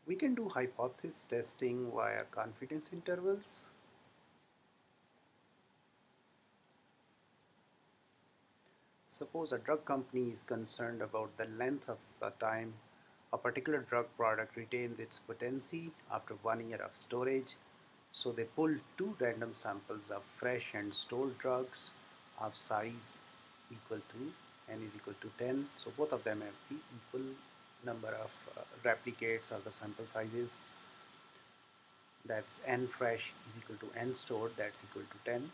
We can do hypothesis testing via confidence intervals. Suppose a drug company is concerned about the length of the time a particular drug product retains its potency after 1 year of storage. So they pulled two random samples of fresh and stored drugs of size equal to n is equal to 10. So both of them have the equal number of replicates of the sample sizes. That's n fresh is equal to n stored, that's equal to 10.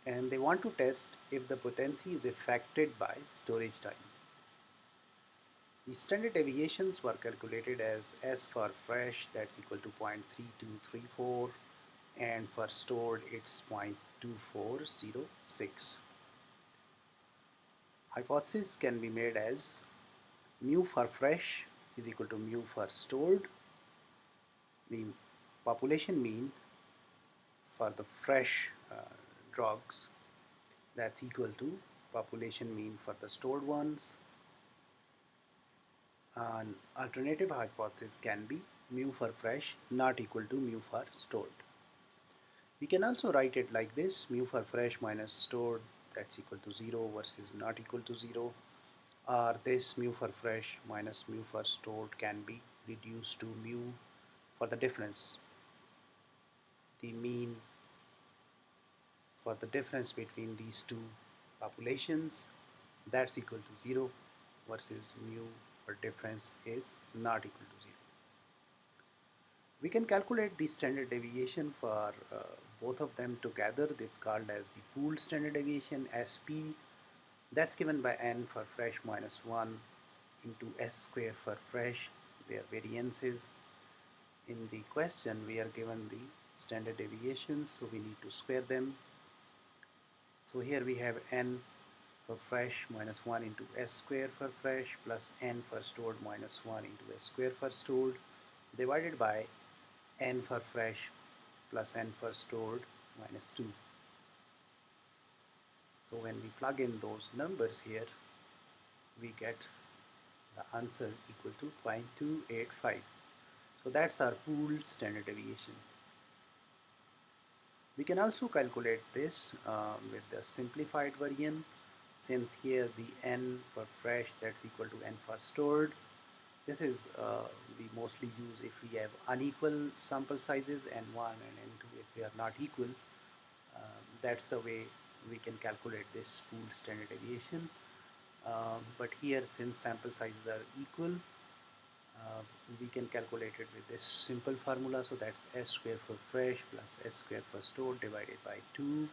And they want to test if the potency is affected by storage time. The standard deviations were calculated as S for fresh, that's equal to 0.3234, and for stored it's 0.2406. Hypothesis can be made as mu for fresh is equal to mu for stored. The population mean for the fresh drugs, that's equal to population mean for the stored ones. An alternative hypothesis can be mu for fresh not equal to mu for stored. We can also write it like this: mu for fresh minus stored, that's equal to 0 versus not equal to 0. Or this mu for fresh minus mu for stored can be reduced to mu for the difference, the mean for the difference between these two populations, that's equal to 0 versus mu for difference is not equal to 0. We can calculate the standard deviation for both of them together. It's called as the pooled standard deviation, SP. That's given by n for fresh minus 1 into s square for fresh, their variances. In the question we are given the standard deviations, so we need to square them. So here we have n for fresh minus 1 into s square for fresh plus n for stored minus 1 into s square for stored divided by n for fresh plus n for stored minus 2. So when we plug in those numbers here, we get the answer equal to 0.285. So that's our pooled standard deviation. We can also calculate this with the simplified version, since here the n for fresh, that's equal to n for stored. This is we mostly use if we have unequal sample sizes, n1 and n2, if they are not equal. That's the way we can calculate this pooled standard deviation. But here, since sample sizes are equal, we can calculate it with this simple formula. So that's s square for fresh plus s square for stored divided by 2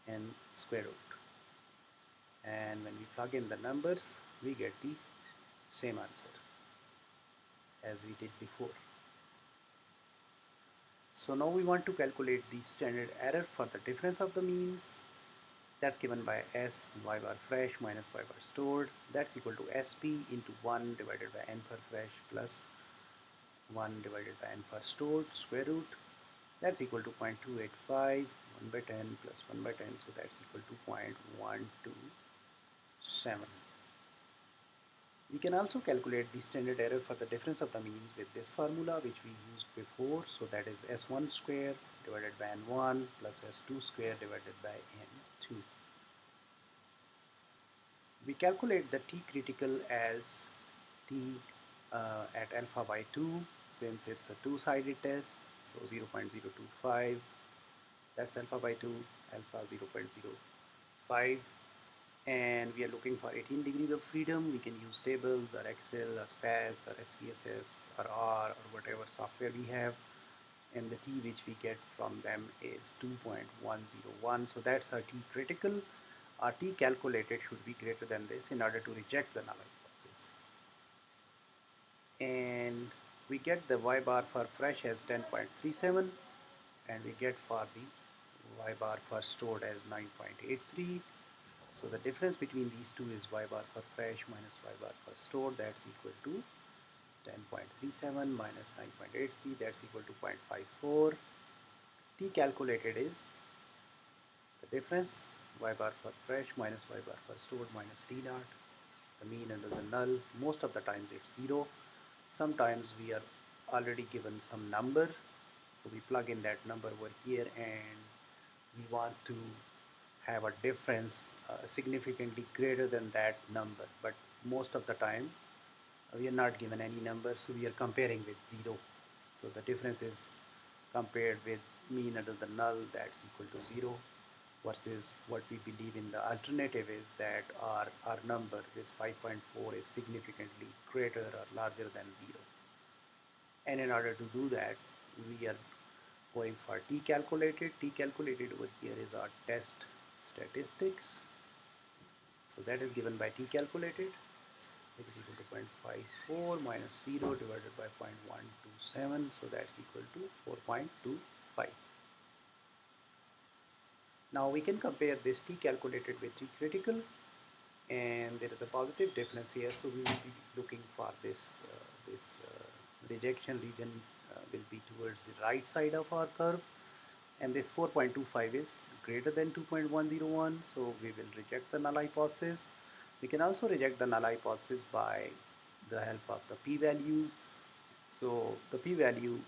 and square root. And when we plug in the numbers, we get the same answer as we did before. So now we want to calculate the standard error for the difference of the means. That's given by S y bar fresh minus y bar stored. That's equal to SP into 1 divided by n for fresh plus 1 divided by n for stored square root. That's equal to 0.285, 1 by 10 plus 1 by 10, so that's equal to 0.127. We can also calculate the standard error for the difference of the means with this formula which we used before. So that is S1 square divided by N1 plus S2 square divided by N2. We calculate the T critical as T at alpha by 2, since it's a two-sided test. So 0.025, that's alpha by 2, alpha 0.05. And we are looking for 18 degrees of freedom. We can use tables or Excel or SAS or SPSS or R or whatever software we have, and the T which we get from them is 2.101. so that's our T critical. Our T calculated should be greater than this in order to reject the null hypothesis. And we get the y bar for fresh as 10.37, and we get for the y bar for stored as 9.83. So the difference between these two is y bar for fresh minus y bar for stored, that's equal to 10.37 minus 9.83, that's equal to 0.54. T calculated is the difference y bar for fresh minus y bar for stored minus T naught, the mean under the null. Most of the times it's 0. Sometimes we are already given some number, so we plug in that number over here, and we want to have a difference significantly greater than that number, but most of the time we are not given any number, so we are comparing with 0. So the difference is compared with mean under the null, that's equal to 0, versus what we believe in the alternative is that our number, this 5.4, is significantly greater or larger than 0. And in order to do that, we are going for t calculated. T calculated over here is our test statistics. So that is given by t calculated, which is equal to 0.54 minus 0 divided by 0.127. So that's equal to 4.25. Now we can compare this t calculated with t critical, and there is a positive difference here, so we will be looking for this rejection region will be towards the right side of our curve, and this 4.25 is greater than 2.101, so we will reject the null hypothesis. We can also reject the null hypothesis by the help of the p-values. So the p-value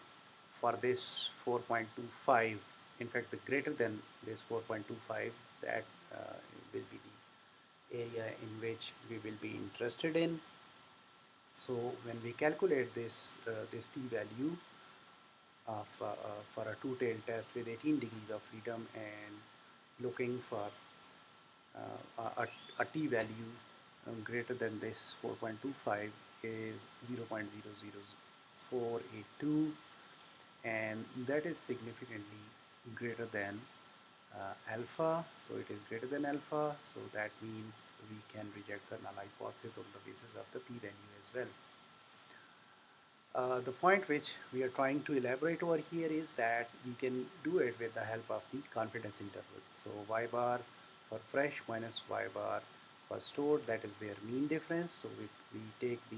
for this 4.25, in fact the greater than this 4.25, that will be the area in which we will be interested in. So when we calculate this p-value of for a two-tailed test with 18 degrees of freedom and looking for a t-value greater than this 4.25 is 0.00482, and that is significantly greater than alpha, so it is greater than alpha, so that means we can reject the null hypothesis on the basis of the p-value as well. The point which we are trying to elaborate over here is that we can do it with the help of the confidence interval. So y bar for fresh minus y bar for stored, that is their mean difference. So we take the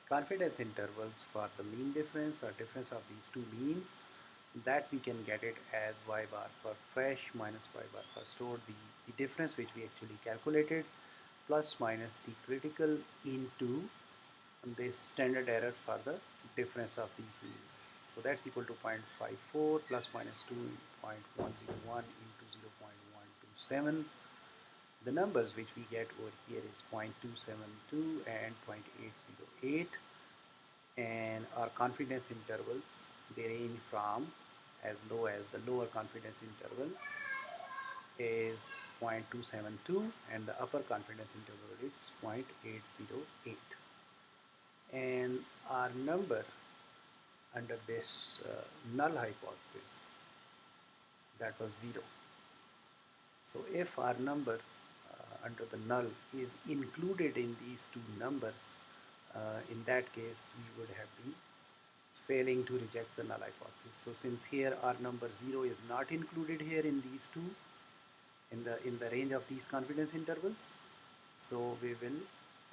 confidence intervals for the mean difference or difference of these two means, that we can get it as y bar for fresh minus y bar for stored, the difference which we actually calculated, plus minus t critical into this standard error for the difference of these means. So that's equal to 0.54 plus minus 2.101 into 0.127. The numbers which we get over here is 0.272 and 0.808, and our confidence intervals, they range from as low as the lower confidence interval is 0.272 and the upper confidence interval is 0.808, and our number under this null hypothesis, that was 0. So if our number under the null is included in these two numbers, in that case we would have been failing to reject the null hypothesis. So since here our number 0 is not included here in these two, in the range of these confidence intervals, so we will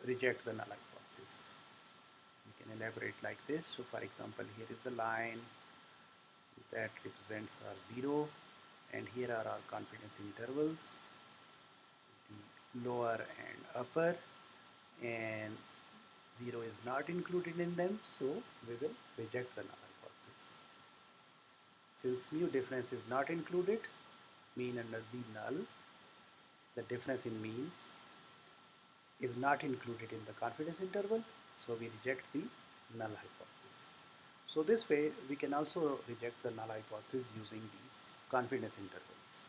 reject the null hypothesis. We can elaborate like this. So for example, here is the line that represents our 0, and here are our confidence intervals, the lower and upper, and 0 is not included in them, so we will reject the null hypothesis. Since mu difference is not included, mean under the null, the difference in means is not included in the confidence interval, so we reject the null hypothesis. So this way we can also reject the null hypothesis using these confidence intervals.